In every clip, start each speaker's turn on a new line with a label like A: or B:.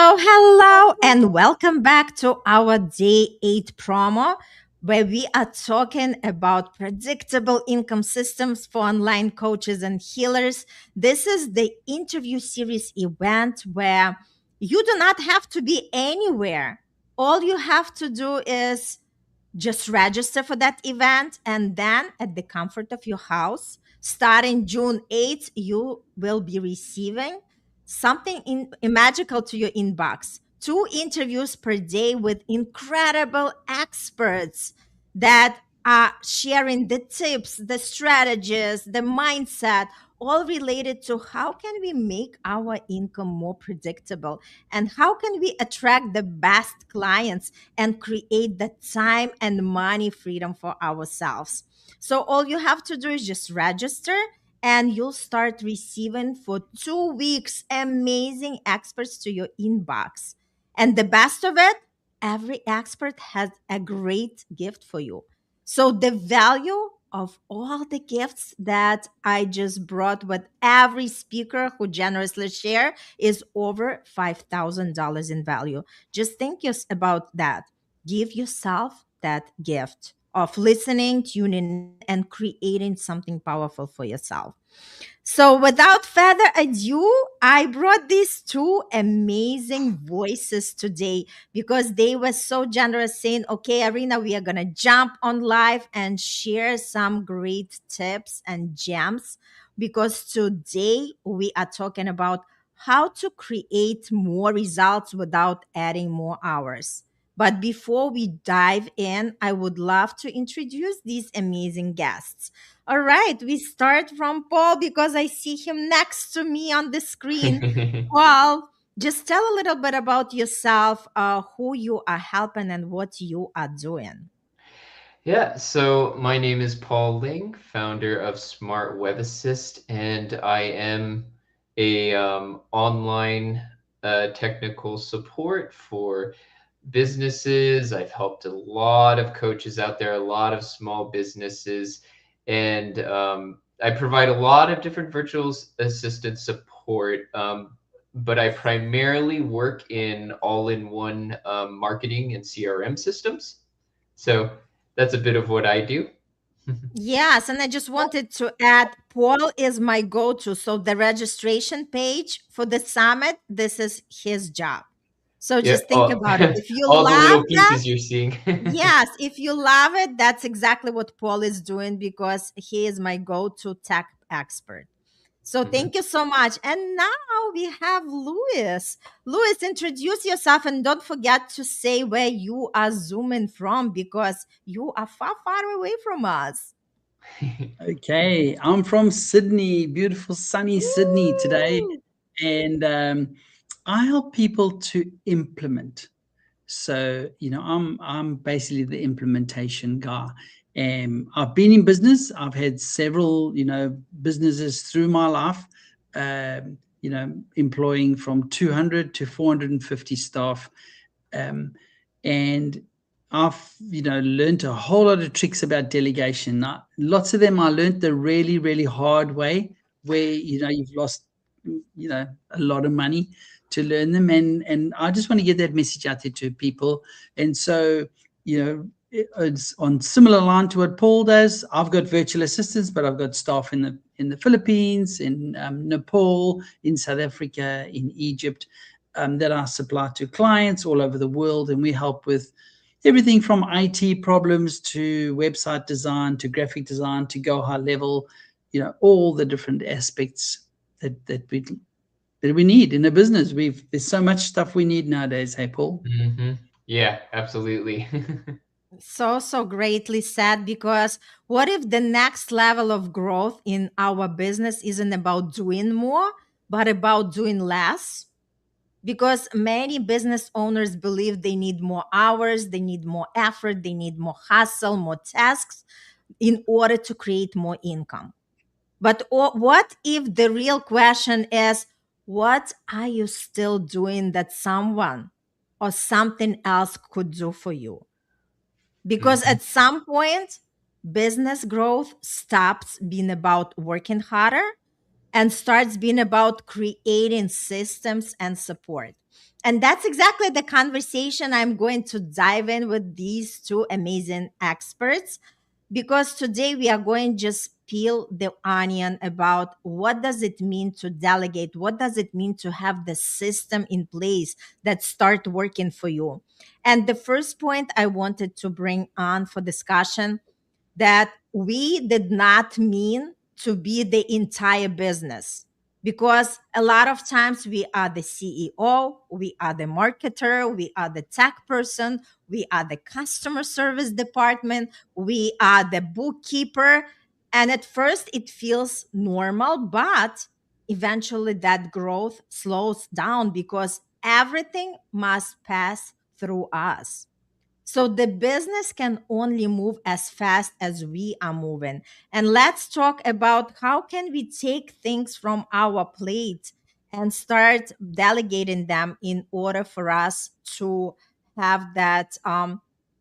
A: Hello, and welcome back to our day 8 promo, where we are talking about predictable income systems for online coaches and healers. This is the interview series event where you do not have to be anywhere. All you have to do is just register for that event, and then at the comfort of your house, starting June 8th, you will be receiving something magical to your inbox. Two interviews per day with incredible experts that are sharing the tips, the strategies, the mindset, all related to how can we make our income more predictable and how can we attract the best clients and create the time and money freedom for ourselves. So all you have to do is just register and you'll start receiving for 2 weeks amazing experts to your inbox. And the best of it, every expert has a great gift for you. So the value of all the gifts that I just brought with every speaker who generously share is over $5,000 in value. Just think about that. Give yourself that gift of listening, tuning in, and creating something powerful for yourself. So, without further ado, I brought these two amazing voices today because they were so generous, saying, okay, Arena, we are going to jump on live and share some great tips and gems because today we are talking about how to create more results without adding more hours. But before we dive in, I would love to introduce these amazing guests. All right, we start from Paul because I see him next to me on the screen. Paul, just tell a little bit about yourself, who you are helping, and what you are doing.
B: Yeah, so my name is Paul Ling, founder of Smart Web Assist, and I am a online technical support for businesses. I've helped a lot of coaches out there, a lot of small businesses, and I provide a lot of different virtual assistant support. But I primarily work in all-in-one marketing and CRM systems. So that's a bit of what I do.
A: Yes, and I just wanted to add Paul is my go to. So, the registration page for the summit, this is his job. So,
B: Yeah,
A: just think about it. If you
B: all the
A: love
B: little
A: that,
B: pieces you're seeing.
A: yes, if you love it, that's exactly what Paul is doing because he is my go to tech expert. So
B: Mhm.
A: thank you so much. And now we have Louis. Louis, introduce yourself and don't forget to say where you are zooming from because you are far, far away from us.
C: Okay, I'm from Sydney, beautiful sunny Sydney today,
A: Woo!
C: and I help people to implement. So I'm basically the implementation guy. I've been in business. I've had several businesses through my life. Employing from 200 to 450 staff, um, and I've learned a whole lot of tricks about delegation. Lots of them I learned the really really hard way, where you've lost a lot of money to learn them, and I just want to get that message out there to people. And so it's on similar line to what Paul does. I've got virtual assistants, but I've got staff in the Philippines, in Nepal, in South Africa, in Egypt, that I supply to clients all over the world, and we help with everything from IT problems to website design to graphic design to go high level, all the different aspects that we need in a business. There's so much stuff we need nowadays. Hey, Paul.
B: Yeah, absolutely.
A: So, so greatly said because what if the next level of growth in our business isn't about doing more, but about doing less? Because many business owners believe they need more hours, they need more effort, they need more hustle, more tasks in order to create more income. But what if the real question is, what are you still doing that someone or something else could do for you? Because
B: Mhm.
A: at some point, business growth stops being about working harder and starts being about creating systems and support. And that's exactly the conversation I'm going to dive in with these two amazing experts, because today we are going to just peel the onion about what does it mean to delegate, what does it mean to have the system in place that start working for you. And the first point I wanted to bring on for discussion, that we did not mean to be the entire business, because a lot of times we are the CEO, we are the marketer, we are the tech person, we are the customer service department, we are the bookkeeper. And at first it feels normal, but eventually that growth slows down because everything must pass through us. So the business can only move as fast as we are moving. And let's talk about how can we take things from our plate and start delegating them in order for us to have that,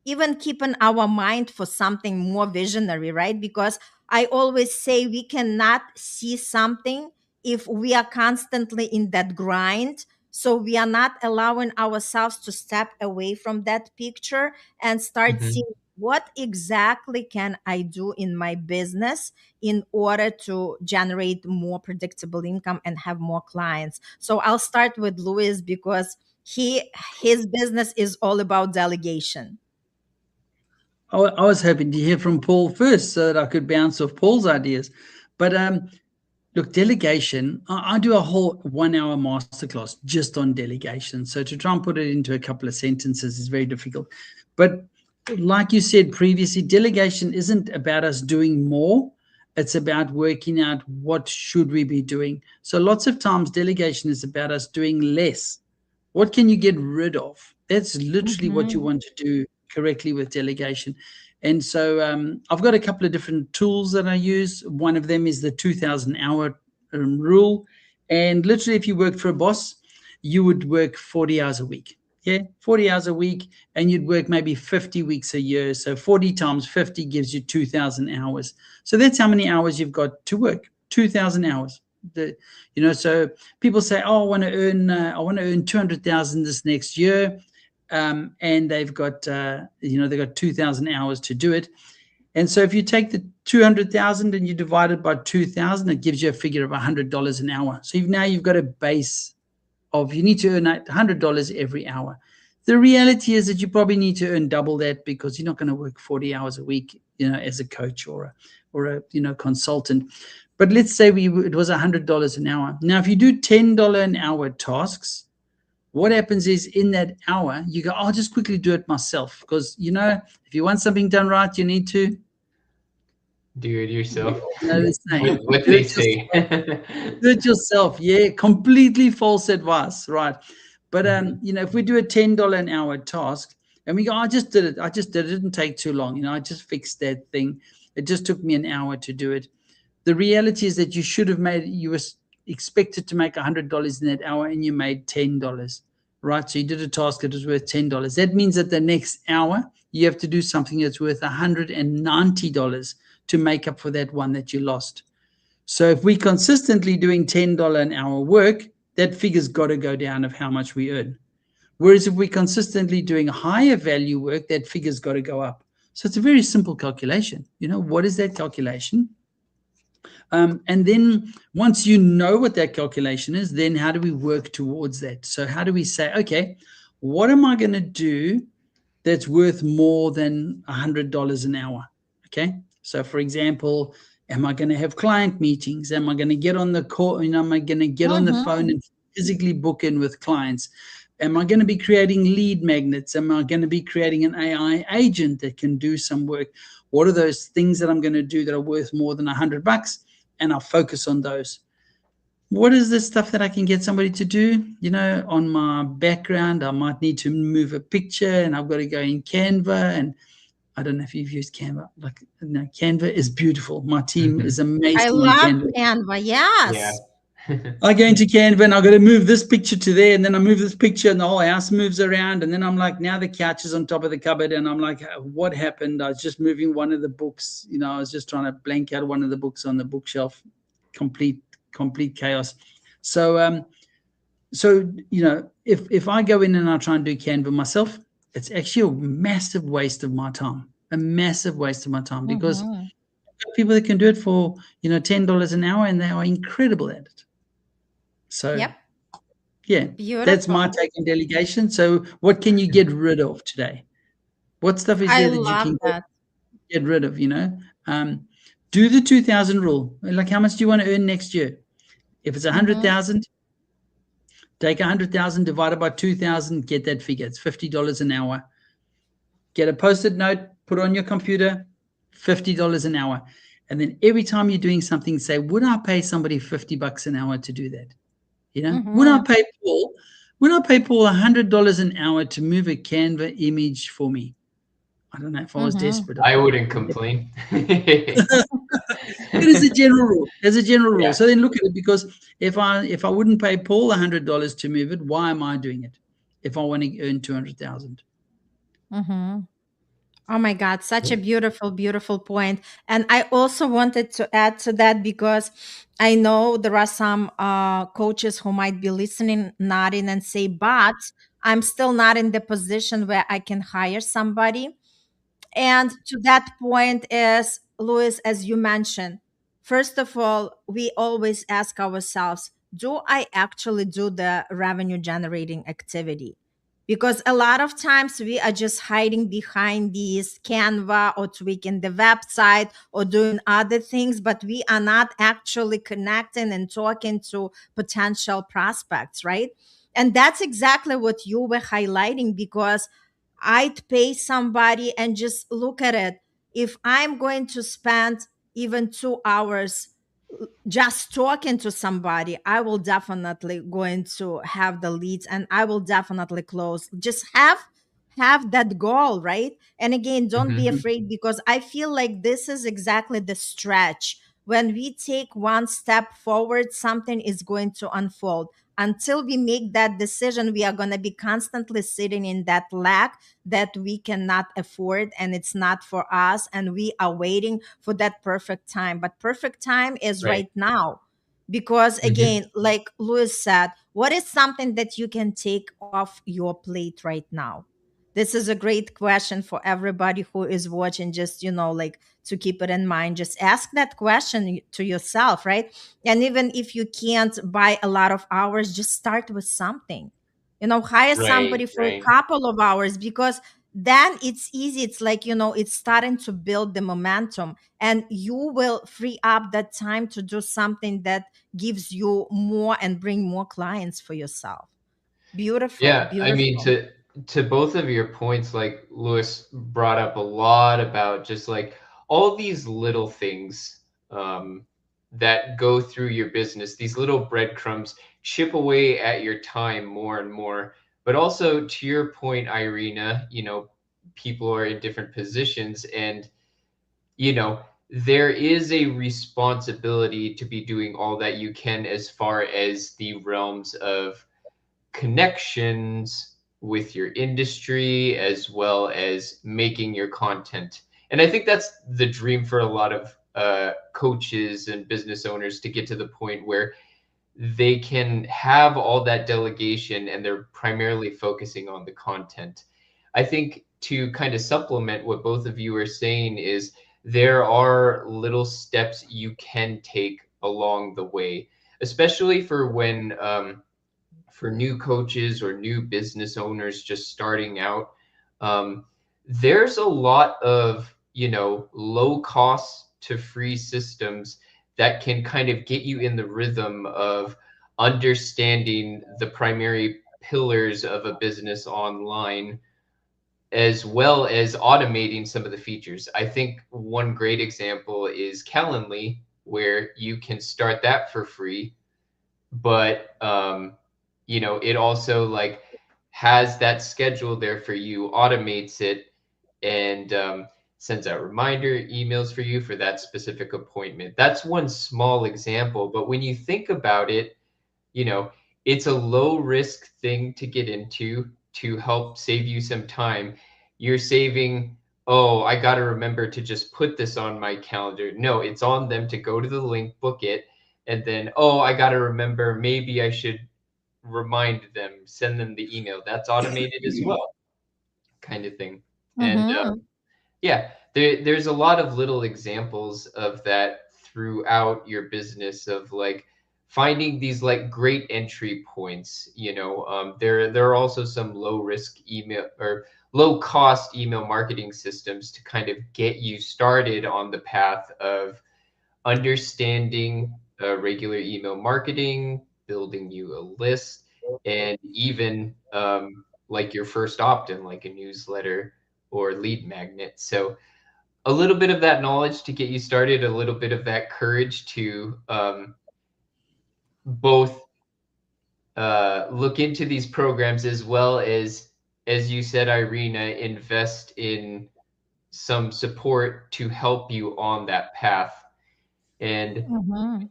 A: even keeping our mind for something more visionary, right? Because I always say we cannot see something if we are constantly in that grind. So we are not allowing ourselves to step away from that picture and start
B: Hmm.
A: seeing what exactly can I do in my business in order to generate more predictable income and have more clients. So I'll start with Louis, because his business is all about delegation.
C: I was hoping to hear from Paul first so that I could bounce off Paul's ideas. But look, delegation, I do a whole 1 hour masterclass just on delegation. So to try and put it into a couple of sentences is very difficult. But like you said previously, delegation isn't about us doing more. It's about working out what should we be doing. So lots of times delegation is about us doing less. What can you get rid of? That's literally what you
A: Mhm.
C: want to do correctly with delegation. And so I've got a couple of different tools that I use. One of them is the 2,000 hour rule. And literally, if you work for a boss, you would work 40 hours a week. Yeah, 40 hours a week, and you'd work maybe 50 weeks a year. So 40 times 50 gives you 2,000 hours. So that's how many hours you've got to work, 2,000 hours. So people say, "Oh, I want to earn 200,000 this next year," and they've got 2,000 hours to do it. And so if you take the 200,000 and you divide it by 2,000, it gives you a figure of $100 an hour. So you've got a base of you need to earn $100 every hour. The reality is that you probably need to earn double that because you're not going to work 40 hours a week, as a coach or a consultant. But let's say it was $100 an hour. Now, if you do $10 an hour tasks, what happens is in that hour, you go, I'll just quickly do it myself. Because, if you want something done right, you need to
B: Do it yourself.
C: the saying,
B: What
C: do
B: they
C: it
B: say.
C: yourself. Do it yourself. Yeah, completely false advice, right? But
B: Mhm.
C: if we do a $10 an hour task and we go, I just did it. I just did it. It didn't take too long. I just fixed that thing. It just took me an hour to do it. The reality is that you were expected to make $100 in that hour and you made $10, right? So you did a task that was worth $10. That means that the next hour you have to do something that's worth $190 to make up for that one that you lost. So if we're consistently doing $10 an hour work, that figure's got to go down of how much we earn. Whereas if we're consistently doing higher value work, that figure's got to go up. So it's a very simple calculation. What is that calculation? And then once you know what that calculation is, then how do we work towards that? So how do we say, okay, what am I going to do that's worth more than $100 an hour? Okay. So for example, am I going to have client meetings? Am I going to get on the call? Am I going to get on the phone
A: Mhm.
C: and physically book in with clients? Am I going to be creating lead magnets? Am I going to be creating an AI agent that can do some work? What are those things that I'm going to do that are worth more than $100? And I'll focus on those. What is the stuff that I can get somebody to do? On my background, I might need to move a picture and I've got to go in Canva. And I don't know if you've used Canva. Canva is beautiful. My team is
B: Mhm.
A: I
C: amazing on
A: love
C: Canva.
A: Canva.
B: Yeah.
A: Yes.
C: I go into Canva and I've got to move this picture to there, and then I move this picture and the whole house moves around. And then I'm like, now the couch is on top of the cupboard. And I'm like, what happened? I was just moving one of the books. I was just trying to blank out one of the books on the bookshelf. Complete, complete chaos. So So, if I go in and I try and do Canva myself, it's actually a massive waste of my time. A massive waste of my time, because
A: Mhm.
C: people that can do it for, $10 an hour, and they are incredible at it. So,
A: Yep.
C: yeah, that's my
A: Beautiful.
C: take on delegation. So, what can you get rid of today? What stuff is
A: I
C: there that you
A: love
C: can
A: that.
C: get rid of? Um, do the 2,000 rule. Like, how much do you want to earn next year? If it's
A: Mhm.
C: 100,000, take 100,000 divided by 2,000, get that figure. It's $50 an hour. Get a post-it note, put on your computer, $50 an hour. And then every time you're doing something, say, would I pay somebody $50 an hour to do that? Would I
A: Mhm.
C: pay Paul? Would I pay Paul $100 an hour to move a Canva image for me? I don't know if I was
A: Mhm.
C: desperate.
B: I wouldn't complain.
C: It is a general rule. As a general rule.
B: Yeah.
C: So then look at it, because if I wouldn't pay Paul $100 to move it, why am I doing it? If I want to earn 200,000.
A: Mhm. Oh my God, such a beautiful, beautiful point. And I also wanted to add to that, because I know there are some coaches who might be listening, nodding, and say, but I'm still not in the position where I can hire somebody. And to that point is, Louis, as you mentioned, first of all, we always ask ourselves, do I actually do the revenue generating activity? Because a lot of times we are just hiding behind these Canva or tweaking the website or doing other things, but we are not actually connecting and talking to potential prospects, right? And that's exactly what you were highlighting, because I'd pay somebody and just look at it. If I'm going to spend even 2 hours just talking to somebody, I will definitely going to have the leads and I will definitely close. Just have that goal, right? And again, don't be
B: Mhm.
A: afraid, because I feel like this is exactly the stretch. When we take one step forward, something is going to unfold. Until we make that decision, we are going to be constantly sitting in that lack that we cannot afford, and it's not for us, and we are waiting for that perfect time. But perfect time is
B: Right.
A: right now, because
B: Mhm.
A: again, like Louis said, what is something that you can take off your plate right now? This is a great question for everybody who is watching. Just, like, to keep it in mind, just ask that question to yourself, right? And even if you can't buy a lot of hours, just start with something. Hire
B: Right,
A: somebody for a
B: right.
A: couple of hours, because then it's easy. It's like, it's starting to build the momentum, and you will free up that time to do something that gives you more and bring more clients for yourself. Beautiful,
B: Yeah, I mean,
A: beautiful.
B: to both of your points, like Lewis brought up a lot about just like all these little things that go through your business, these little breadcrumbs chip away at your time more and more. But also to your point, Irina, people are in different positions, and you know, there is a responsibility to be doing all that you can as far as the realms of connections with your industry as well as making your content. And I think that's the dream for a lot of coaches and business owners, to get to the point where they can have all that delegation and they're primarily focusing on the content. I think to kind of supplement what both of you are saying is there are little steps you can take along the way, especially for when for new coaches or new business owners just starting out. There's a lot of, low cost to free systems that can kind of get you in the rhythm of understanding the primary pillars of a business online, as well as automating some of the features. I think one great example is Calendly, where you can start that for free, but it also like has that schedule there for you, automates it, and sends out reminder emails for you for that specific appointment. That's one small example, but when you think about it, you know, it's a low risk thing to get into to help save you some time. You're saving, oh, I got to remember to just put this on my calendar. No, it's on them to go to the link, book it, and then, oh, I got to remember maybe I should remind them, send them the email. That's automated as well, kind of thing. And
A: Mm-hmm.
B: yeah, there's a lot of little examples of that throughout your business of like finding these like great entry points. There are also some low risk email or low cost email marketing systems to kind of get you started on the path of understanding regular email marketing, building you a list, and even like your first opt-in, like a newsletter or lead magnet. So a little bit of that knowledge to get you started, a little bit of that courage to both look into these programs as well as you said, Irina, invest in some support to help you on that path. And
A: Mm-hmm.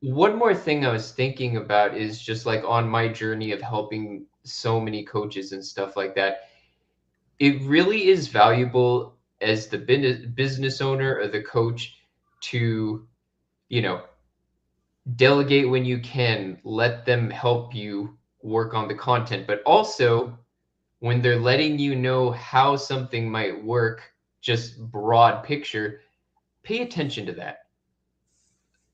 B: one more thing I was thinking about is just like on my journey of helping so many coaches and stuff like that, it really is valuable as the business owner or the coach to, you know, delegate when you can, let them help you work on the content, but also when they're letting you know how something might work, just broad picture, pay attention to that.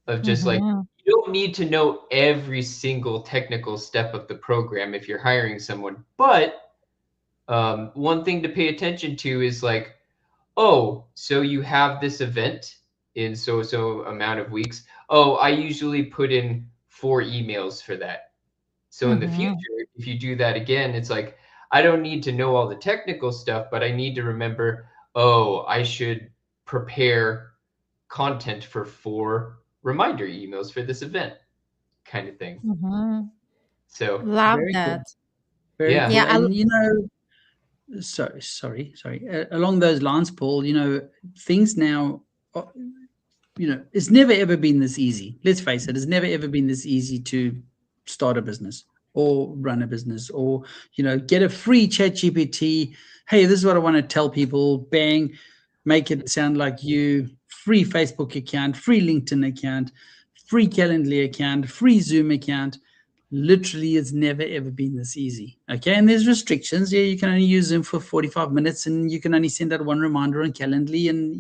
B: Of just like,
A: Mm-hmm.
B: you don't need to know every single technical step of the program if you're hiring someone. But one thing to pay attention to is like, oh, so you have this event in so amount of weeks. Oh, I usually put in 4 emails for that. So in the
A: Mm-hmm.
B: future, if you do that again, it's like, I don't need to know all the technical stuff, but I need to remember, oh, I should prepare content for 4 reminder emails for this event, kind of thing.
A: Mm-hmm.
B: So
A: Love
C: Very cool.
A: that.
C: Very
B: yeah.
C: cool.
A: Yeah.
C: And sorry. Along those lines, Paul, things now, uh, it's never ever been this easy. Let's face it, it's never ever been this easy to start a business or run a business or, get a free chat GPT. Hey, this is what I want to tell people. Bang, make it sound like you. Free Facebook account, free LinkedIn account, free Calendly account, free Zoom account. Literally, it's never ever been this easy. Okay, and there's restrictions. Yeah, you can only use Zoom for 45 minutes, and you can only send out one reminder on Calendly, and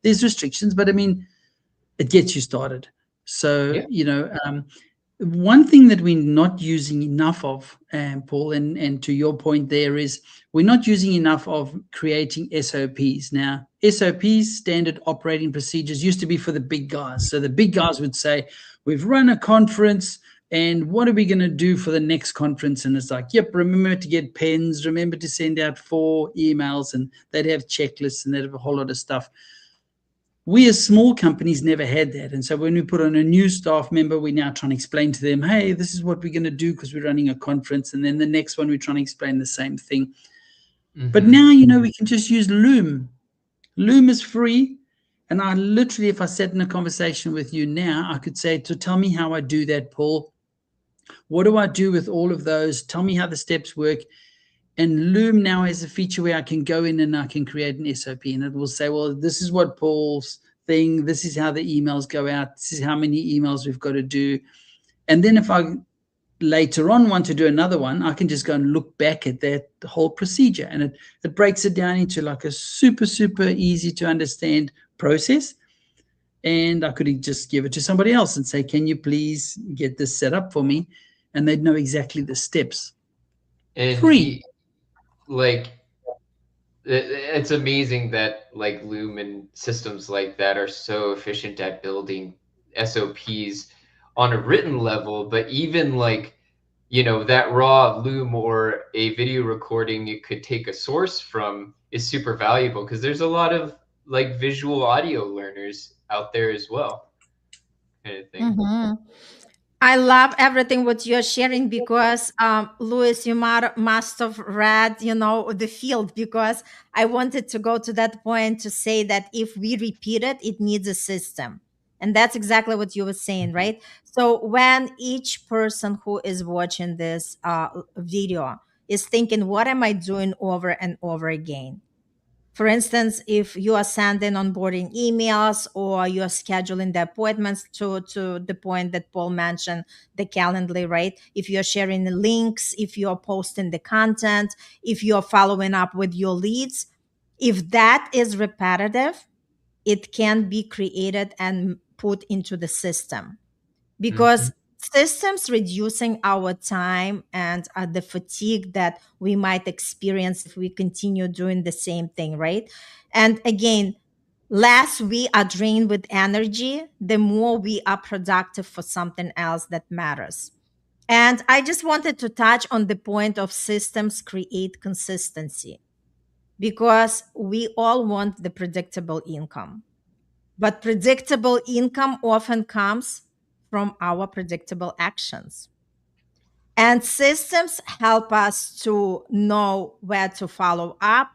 C: there's restrictions. But I mean, it gets you started. So,
B: Yeah.
C: one thing that we're not using enough of, Paul, and to your point there is we're not using enough of creating SOPs. Now, SOPs, standard operating procedures, used to be for the big guys. So the big guys would say, we've run a conference, and what are we going to do for the next conference? And it's like, yep, remember to get pens, remember to send out 4 emails, and they'd have checklists and they'd have a whole lot of stuff. We as small companies never had that. And so when we put on a new staff member, we're now trying to explain to them, hey, this is what we're going to do because we're running a conference. And then the next one, we're trying to explain the same thing. But
B: Hmm.
C: now, we can just use Loom. Loom is free. And I literally, if I sat in a conversation with you now, I could say, to tell me how I do that, Paul. What do I do with all of those? Tell me how the steps work. And Loom now has a feature where I can go in and I can create an SOP, and it will say, well, this is what Paul's thing, this is how the emails go out, this is how many emails we've got to do. And then if I later on want to do another one, I can just go and look back at that whole procedure. And it breaks it down into like a super, super easy to understand process. And I could just give it to somebody else and say, can you please get this set up for me? And they'd know exactly the steps.
B: And
C: Free.
B: like it's amazing that like Loom and systems like that are so efficient at building SOPs on a written level, but even like that raw Loom or a video recording it could take a source from is super valuable because there's a lot of like visual audio learners out there as well, kind of thing.
A: Mm-hmm. I love everything what you're sharing because, Louis, you must have read, the field, because I wanted to go to that point to say that if we repeat it, it needs a system. And that's exactly what you were saying,
B: Mhm.
A: right? So when each person who is watching this video is thinking, what am I doing over and over again? For instance, if you are sending onboarding emails or you are scheduling the appointments to the point that Paul mentioned, the Calendly, right? If you're sharing the links, if you're posting the content, if you're following up with your leads, if that is repetitive, it can be created and put into the system,
B: Hmm.
A: because systems reducing our time and the fatigue that we might experience if we continue doing the same thing, right? And again, less we are drained with energy, the more we are productive for something else that matters. And I just wanted to touch on the point of systems create consistency, because we all want the predictable income, but predictable income often comes from our predictable actions. And systems help us to know where to follow up,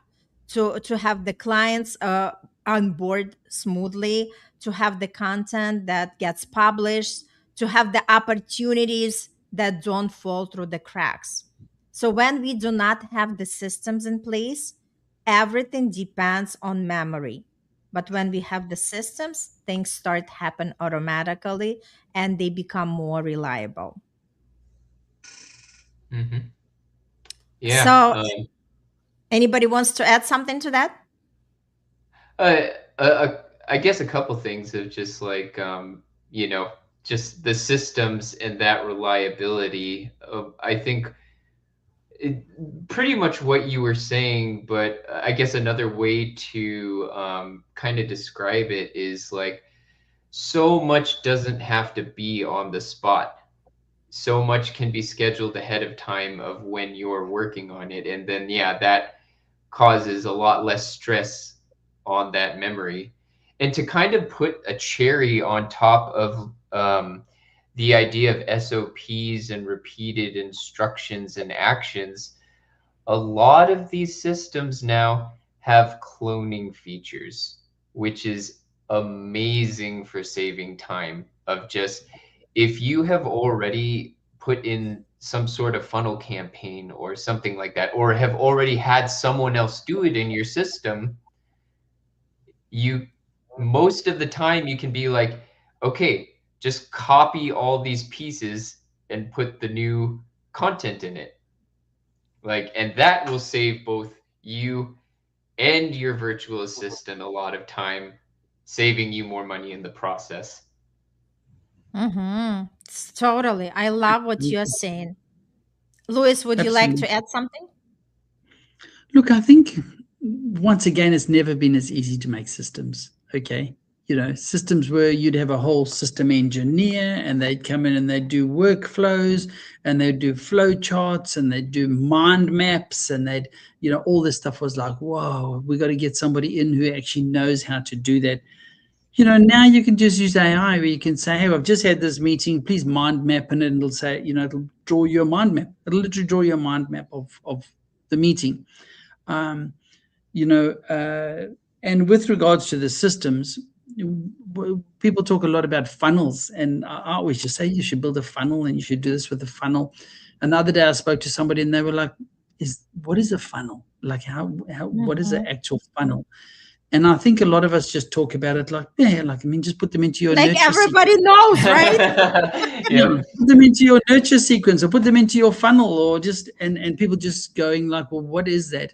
A: to have the clients on board smoothly, to have the content that gets published, to have the opportunities that don't fall through the cracks. So when we do not have the systems in place, everything depends on memory. But when we have the systems, things start happen automatically and they become more reliable.
B: Hmm. Yeah.
A: So anybody wants to add something to that?
B: Uh, I guess a couple things of just like, you know, just the systems and that reliability. I think pretty much what you were saying, but I guess another way to kind of describe it is like so much doesn't have to be on the spot. So much can be scheduled ahead of time of when you're working on it. And then, yeah, that causes a lot less stress on that memory. And to kind of put a cherry on top of the idea of SOPs and repeated instructions and actions, a lot of these systems now have cloning features, which is amazing for saving time. Of just, if you have already put in some sort of funnel campaign or something like that, or have already had someone else do it in your system, you most of the time you can be like, okay, just copy all these pieces and put the new content in it. Like, and that will save both you and your virtual assistant a lot of time, saving you more money in the process.
A: Mm-hmm. Totally. I love what you're saying. Louis, would you like
C: Absolutely.
A: to add something?
C: Look, I think once again, it's never been as easy to make systems. Okay. Systems where you'd have a whole system engineer and they'd come in and they'd do workflows and they'd do flow charts and they'd do mind maps and all this stuff was like, whoa, we got to get somebody in who actually knows how to do that. Now you can just use AI where you can say, hey, I've just had this meeting, please mind map, and it'll say, it'll draw your mind map. It'll literally draw your mind map of the meeting. Um, you know, and with regards to the systems, people talk a lot about funnels, and I always just say you should build a funnel and you should do this with a funnel. And the other day I spoke to somebody and they were like, what is a funnel? Like what is the
A: Mm-hmm.
C: actual funnel? And I think a lot of us just talk about it like, yeah, like, I mean, just put them into your
A: Like
C: nurture sequence.
A: everybody knows, right?
C: Yeah,
B: Yep.
C: put them into your nurture sequence or put them into your funnel or just, and people just going like, well, what is that?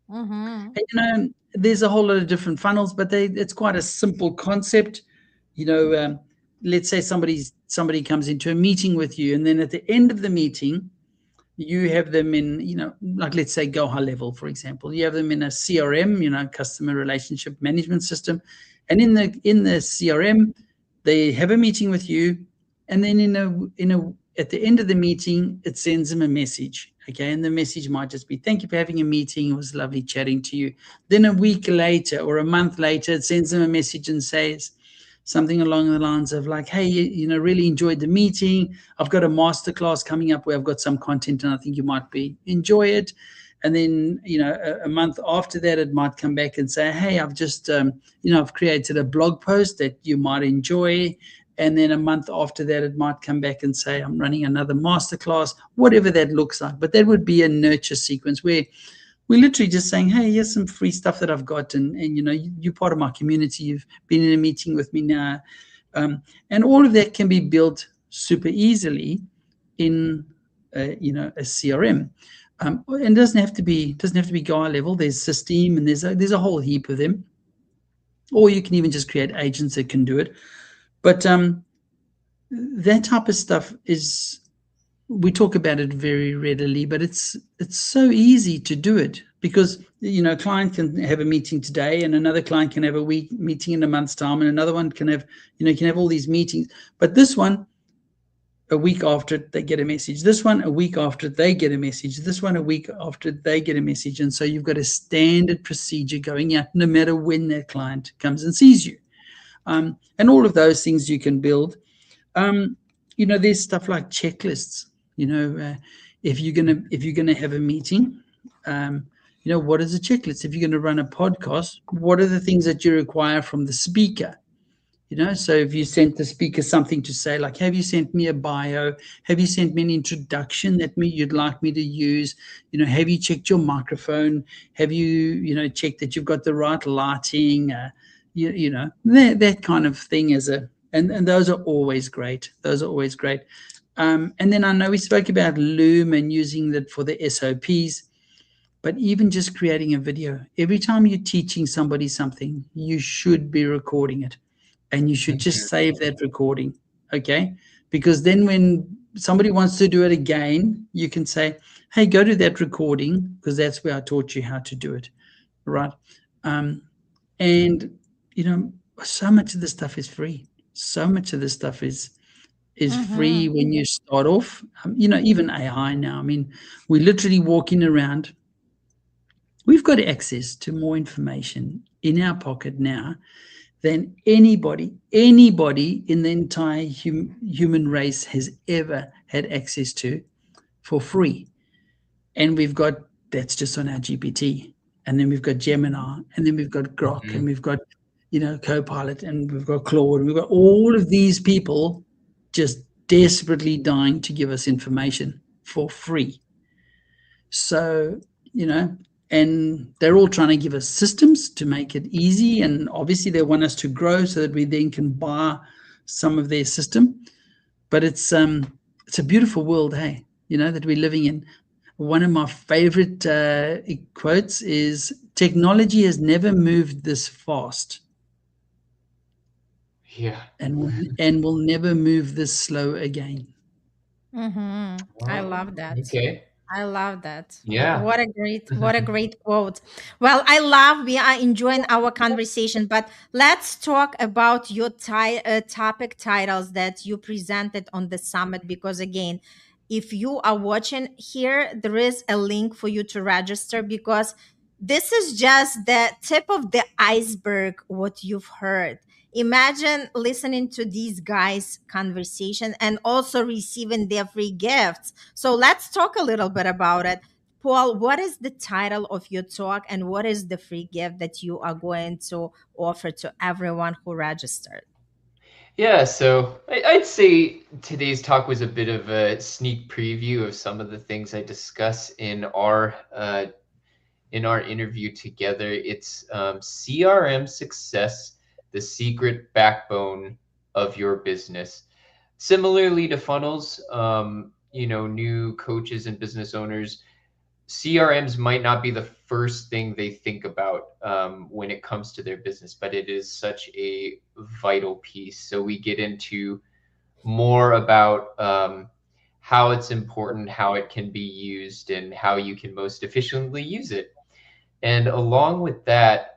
A: Mm-hmm.
C: And, there's a whole lot of different funnels, but it's quite a simple concept. You know, let's say somebody comes into a meeting with you, and then at the end of the meeting, you have them in, like let's say Go High Level, for example. You have them in a CRM, customer relationship management system, and in the CRM, they have a meeting with you, and then at the end of the meeting, it sends them a message. Okay, and the message might just be, "Thank you for having a meeting. It was lovely chatting to you." Then a week later or a month later, it sends them a message and says something along the lines of like, hey, really enjoyed the meeting. I've got a masterclass coming up where I've got some content and I think you might enjoy it. And then, a month after that, it might come back and say, hey, I've just, I've created a blog post that you might enjoy. And then a month after that, it might come back and say, I'm running another masterclass, whatever that looks like. But that would be a nurture sequence where We're literally just saying, hey, here's some free stuff that I've got, and you're part of my community. You've been in a meeting with me now, and all of that can be built super easily in a CRM. And doesn't have to be Gaia level. There's System, and there's a whole heap of them. Or you can even just create agents that can do it. But that type of stuff is, we talk about it very readily, but it's so easy to do it, because a client can have a meeting today, and another client can have a week meeting in a month's time, and another one can have all these meetings. But this one, a week after they get a message. This one, a week after they get a message. This one, a week after they get a message. And so you've got a standard procedure going out no matter when that client comes and sees you. And all of those things you can build. There's stuff like checklists. If you're gonna have a meeting, what is a checklist? If you're going to run a podcast, what are the things that you require from the speaker? So if you sent the speaker something to say, like, have you sent me a bio? Have you sent me an introduction that you'd like me to use? Have you checked your microphone? Have you, checked that you've got the right lighting? That kind of thing and those are always great. And then I know we spoke about Loom and using that for the SOPs, but even just creating a video. Every time you're teaching somebody something, you should be recording it. And you should just save that recording, okay? Because then when somebody wants to do it again, you can say, hey, go to that recording, because that's where I taught you how to do it, right? And, so much of this stuff is free. So much of this stuff is free when you start off. Even AI now, I mean, we're literally walking around. We've got access to more information in our pocket now than anybody in the entire human race has ever had access to for free. And that's just on our GPT. And then we've got Gemini, and then we've got Grok, and we've got, Copilot, and we've got Claude, and we've got all of these people just desperately dying to give us information for free. So, and they're all trying to give us systems to make it easy. And obviously they want us to grow so that we then can buy some of their system. But it's a beautiful world, hey, that we're living in. One of my favorite quotes is, technology has never moved this fast.
B: Yeah.
C: And will never move this slow again.
A: I love that.
B: Okay.
A: I love that.
B: Yeah.
A: What a great quote. Well, we are enjoying our conversation, but let's talk about your topic titles that you presented on the summit, because again, if you are watching here, there is a link for you to register, because this is just the tip of the iceberg, what you've heard. Imagine listening to these guys' conversation and also receiving their free gifts. So let's talk a little bit about it. Paul, what is the title of your talk, and what is the free gift that you are going to offer to everyone who registered?
B: Yeah, so I'd say today's talk was a bit of a sneak preview of some of the things I discuss in our interview together. It's CRM success, the secret backbone of your business. Similarly to funnels, new coaches and business owners, CRMs might not be the first thing they think about when it comes to their business, but it is such a vital piece. So we get into more about how it's important, how it can be used, and how you can most efficiently use it. And along with that,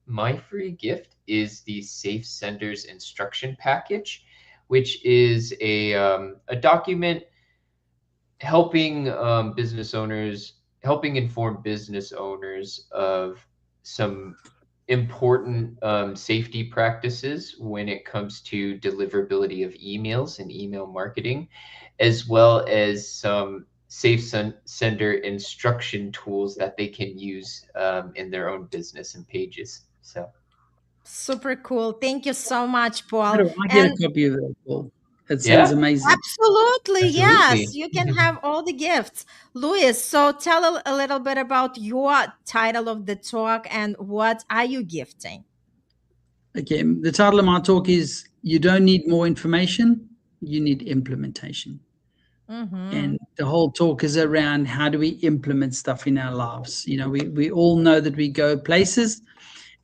B: my free gift is the Safe Senders Instruction Package, which is a document helping helping inform business owners of some important safety practices when it comes to deliverability of emails and email marketing, as well as some sender instruction tools that they can use in their own business and pages. So
A: Super cool. Thank you so much,
C: How
A: Paul.
C: do I get a
A: And
C: copy of that, Paul? It sounds
B: Yeah,
C: amazing.
A: Absolutely, yes.
B: absolutely.
A: You can have all the gifts. Louis, so tell a little bit about your title of the talk and what are you gifting?
C: Okay, the title of my talk is You Don't Need More Information, You Need Implementation.
A: Mm-hmm.
C: And the whole talk is around how do we implement stuff in our lives. We all know that we go places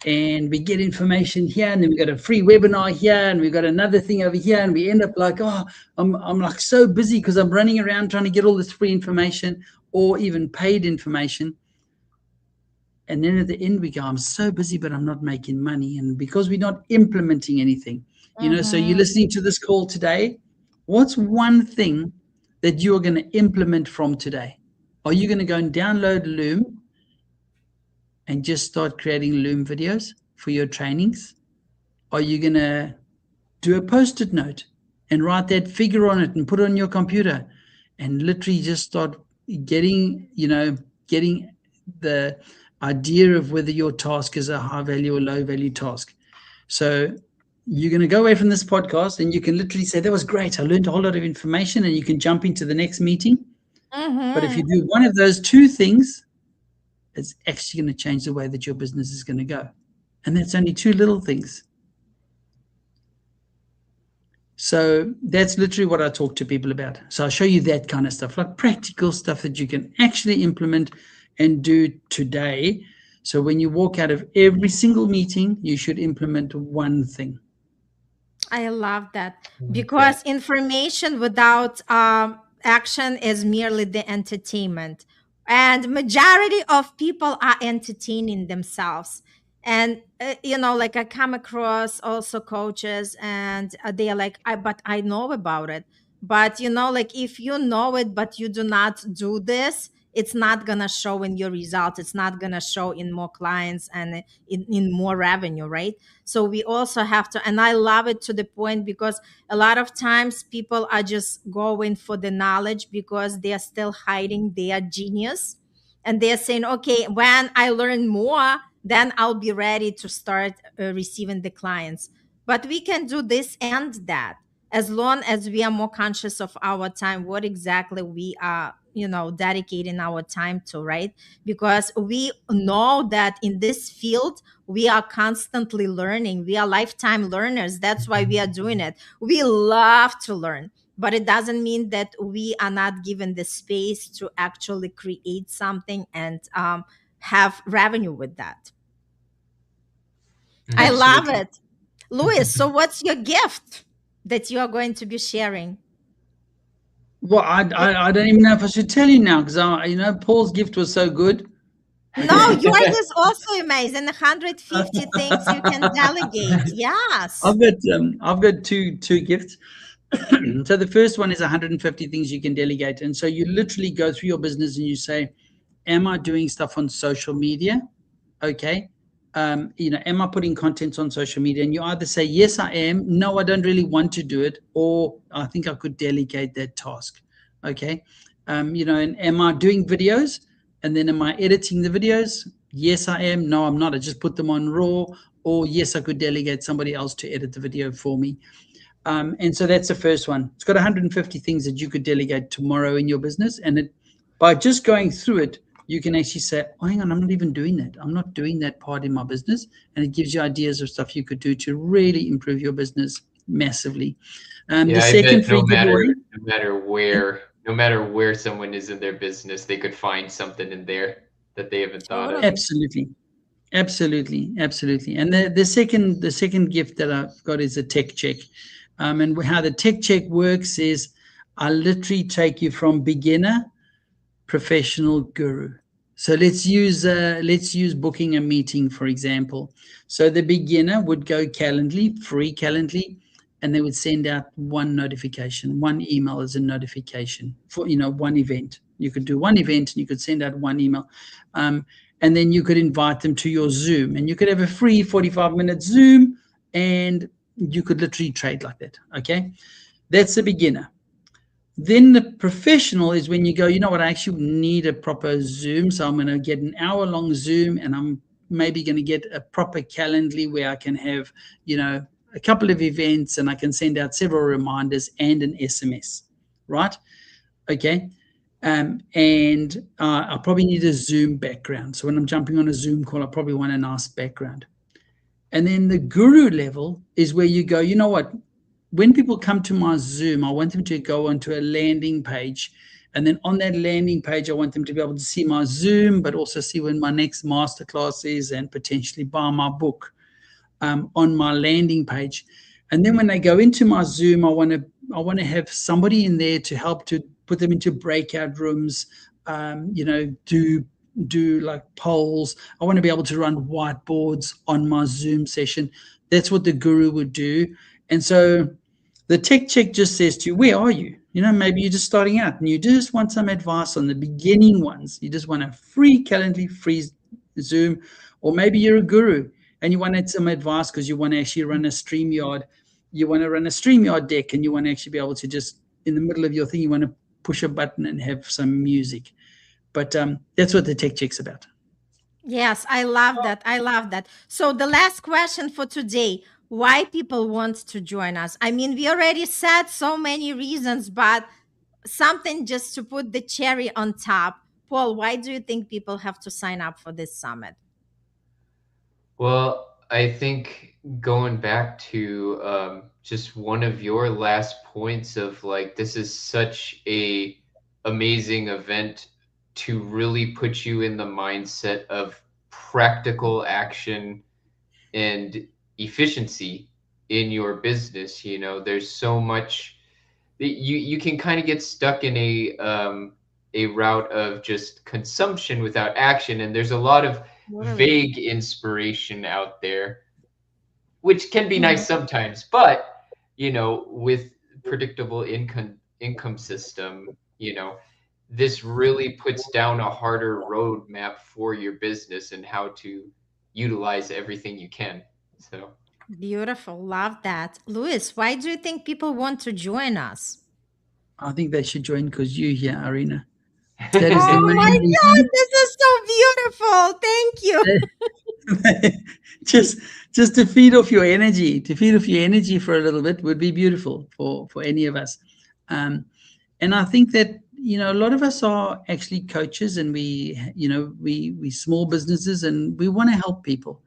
C: and we get information here, and then we got a free webinar here, and we got another thing over here, and we end up like, oh, I'm like so busy because I'm running around trying to get all this free information or even paid information. And then at the end we go, I'm so busy, but I'm not making money. And because we're not implementing anything, so you're
A: Mm-hmm.
C: listening to this call today. What's one thing that you're going to implement from today? Are you going to go and download Loom and just start creating Loom videos for your trainings? Are you going to do a post-it note and write that figure on it and put it on your computer and literally just start getting the idea of whether your task is a high value or low value task? So you're going to go away from this podcast and you can literally say, that was great, I learned a whole lot of information, and you can jump into the next meeting. But if
A: Mm-hmm.
C: you do one of those two things, it's actually going to change the way that your business is going to go. And that's only two little things. So that's literally what I talk to people about. So I'll show you that kind of stuff, like practical stuff that you can actually implement and do today. So when you walk out of every single meeting, you should implement one thing.
A: I love that
B: I like that.
A: because information without action is merely the entertainment, and majority of people are entertaining themselves. And like I come across also coaches, and they are like, but I know about it. But like if you know it, but you do not do this, it's not gonna show in your results. It's not gonna show in more clients and in more revenue, right? So we also have to, and I love it to the point because a lot of times people are just going for the knowledge because they are still hiding their genius, and they're saying, okay, when I learn more, then I'll be ready to start receiving the clients. But we can do this and that as long as we are more conscious of our time, what exactly we are dedicating our time to, right? Because we know that in this field we are constantly learning. We are lifetime learners. That's why we are doing it. We love to learn, but it doesn't mean that we are not given the space to actually create something and have revenue with that. I
B: Mhm.
A: love
C: Absolutely.
A: it. Louis, so what's your gift that you are going to be sharing?
C: Well, I don't even know if I should tell you now, because Paul's gift was so good.
A: No, yours is also amazing. 150 things you can delegate. Yes.
C: I've got two gifts. So the first one is 150 things you can delegate, and so you literally go through your business and you say, am I doing stuff on social media? Okay. Am I putting content on social media? And you either say, yes, I am. No, I don't really want to do it. Or I think I could delegate that task. Okay. And am I doing videos? And then am I editing the videos? Yes, I am. No, I'm not. I just put them on Raw. Or yes, I could delegate somebody else to edit the video for me. And so that's the first one. It's got 150 things that you could delegate tomorrow in your business. And by just going through it, you can actually say, oh, hang on, I'm not even doing that. I'm not doing that part in my business. And it gives you ideas of stuff you could do to really improve your business massively. The
B: Yeah, I
C: second
B: bet
C: free giveaway.
B: no matter where someone is in their business, they could find something in there that they haven't thought of.
A: Totally.
C: Absolutely. Absolutely. And the second gift that I've got is a tech check. And how the tech check works is I literally take you from beginner, professional, guru. So let's use booking a meeting, for example. So the beginner would go Calendly, free Calendly, and they would send out one notification, one email as a notification for one event. You could do one event and you could send out one email. And then you could invite them to your Zoom, and you could have a free 45-minute Zoom, and you could literally trade like that. Okay. That's the beginner. Then the professional is when you go, you know what, I actually need a proper Zoom. So I'm going to get an hour-long Zoom, and I'm maybe going to get a proper Calendly where I can have, a couple of events, and I can send out several reminders and an SMS, right? Okay. And I probably need a Zoom background. So when I'm jumping on a Zoom call, I probably want a nice background. And then the guru level is where you go, you know what? When people come to my Zoom, I want them to go onto a landing page. And then on that landing page, I want them to be able to see my Zoom, but also see when my next masterclass is and potentially buy my book on my landing page. And then when they go into my Zoom, I want to have somebody in there to help to put them into breakout rooms, do like polls. I want to be able to run whiteboards on my Zoom session. That's what the guru would do. And so the tech check just says to you, where are you? Maybe you're just starting out and you just want some advice on the beginning ones. You just want a free Calendly, free Zoom, or maybe you're a guru and you wanted some advice because you want to actually run a StreamYard. You want to run a StreamYard deck and you want to actually be able to just, in the middle of your thing, you want to push a button and have some music. But that's what the tech check's about.
A: Yes, I love that. I love that. So the last question for today, why people want to join us? I mean, we already said so many reasons, but something just to put the cherry on top. Paul, why do you think people have to sign up for this summit?
B: Well, I think going back to just one of your last points of like this is such a amazing event to really put you in the mindset of practical action and efficiency in your business. There's so much you can kind of get stuck in a route of just consumption without action, and there's a lot of
A: Totally.
B: vague inspiration out there, which can be
A: Mhm.
B: nice sometimes, but with predictable income system, this really puts down a harder roadmap for your business and how to utilize everything you can. So
A: Beautiful. Love that. Louis, why do you think people want to join us?
C: I think they should join because you're here, Arena. That is the
A: Oh my
C: main
A: God,
C: reason.
A: this is so beautiful. Thank you.
C: just just to feed off your energy, for a little bit would be beautiful for any of us. And I think that a lot of us are actually coaches, and we small businesses, and we want to help people.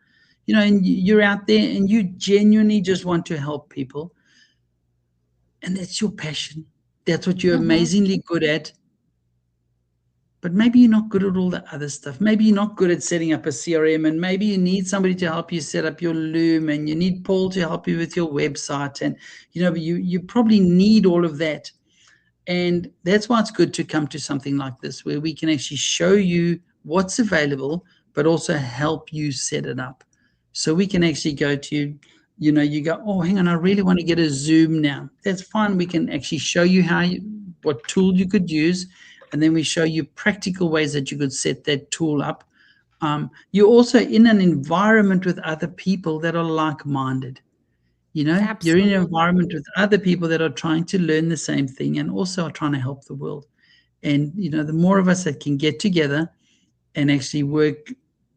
C: And you're out there and you genuinely just want to help people, and that's your passion. That's what you're
A: Mhm.
C: amazingly good at. But maybe you're not good at all the other stuff. Maybe you're not good at setting up a CRM, and maybe you need somebody to help you set up your Loom, and you need Paul to help you with your website, and you probably need all of that. And that's why it's good to come to something like this, where we can actually show you what's available, but also help you set it up. So we can actually go to, you go, oh, hang on, I really want to get a Zoom now. That's fine. We can actually show you what tool you could use. And then we show you practical ways that you could set that tool up. You're also in an environment with other people that are like-minded. You're in an
A: Absolutely.
C: environment with other people that are trying to learn the same thing and also are trying to help the world. And the more of us that can get together and actually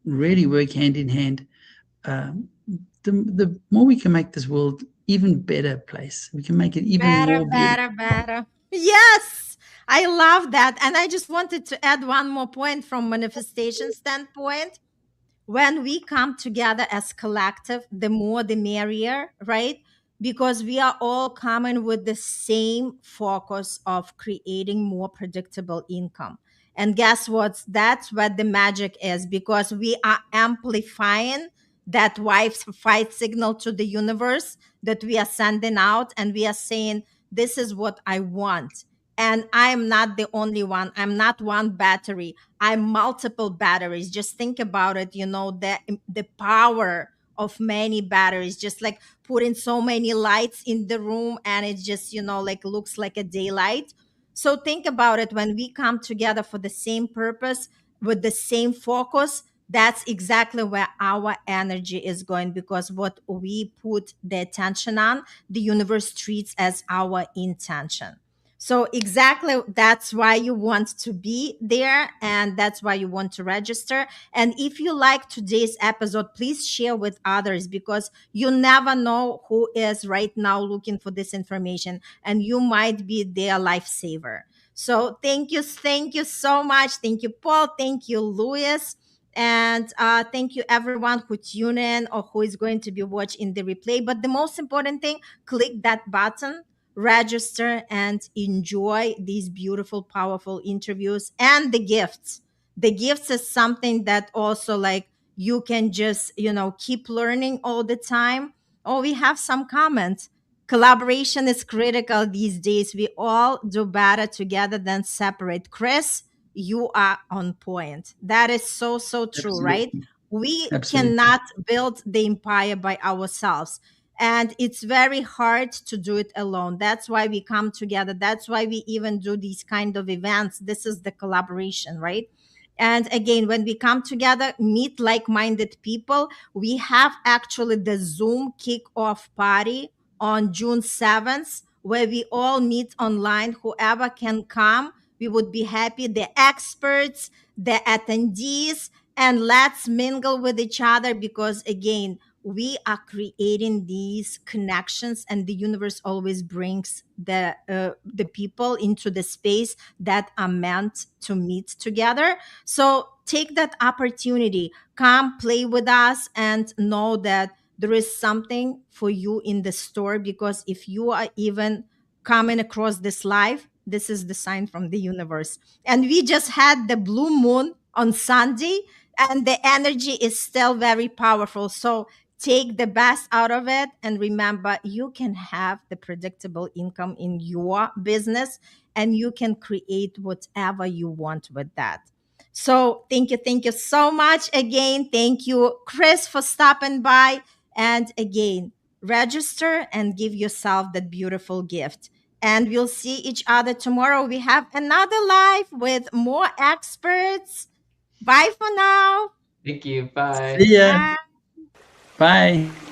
C: really work hand in hand, um, the more we can make this world even better place. We can make it even
A: Better,
C: more beautiful.
A: better, better. Yes, I love that. And I just wanted to add one more point from manifestation standpoint. When we come together as collective, the more the merrier, right? Because we are all coming with the same focus of creating more predictable income. And guess what? That's what the magic is, because we are amplifying that Wi-Fi signal to the universe that we are sending out, and we are saying, this is what I want. And I'm not the only one. I'm not one battery. I'm multiple batteries. Just think about it, the power of many batteries, just like putting so many lights in the room, and it just, like looks like a daylight. So think about it, when we come together for the same purpose with the same focus, that's exactly where our energy is going, because what we put the attention on, the universe treats as our intention. So exactly that's why you want to be there, and that's why you want to register. And if you like today's episode, please share with others, because you never know who is right now looking for this information, and you might be their lifesaver. So thank you so much. Thank you, Paul. Thank you, Louis. And thank you everyone who tune in or who is going to be watching the replay. But the most important thing, click that button, register, and enjoy these beautiful, powerful interviews and the gifts. The gifts is something that also, like, you can just, keep learning all the time. Oh, we have some comments. Collaboration is critical these days. We all do better together than separate. Chris, you are on point. That is so, so true, right?
C: Absolutely.
A: We
C: Absolutely.
A: cannot build the empire by ourselves, and it's very hard to do it alone. That's why we come together. That's why we even do these kind of events. This is the collaboration, right? And again, when we come together, meet like-minded people, we have actually the Zoom kick-off party on June 7th, where we all meet online. Whoever can come, we would be happy. The experts, the attendees, and let's mingle with each other, because again, we are creating these connections, and the universe always brings the people into the space that are meant to meet together. So take that opportunity, come play with us, and know that there is something for you in the store, because if you are even coming across this live, this is the sign from the universe. And we just had the blue moon on Sunday, and the energy is still very powerful. So take the best out of it, and remember, you can have the predictable income in your business, and you can create whatever you want with that. So thank you so much again. Thank you, Chris, for stopping by. And again, register and give yourself that beautiful gift. And we'll see each other tomorrow. We have another live with more experts. Bye for now.
B: Thank you. Bye.
C: See ya.
A: Bye.
C: Bye.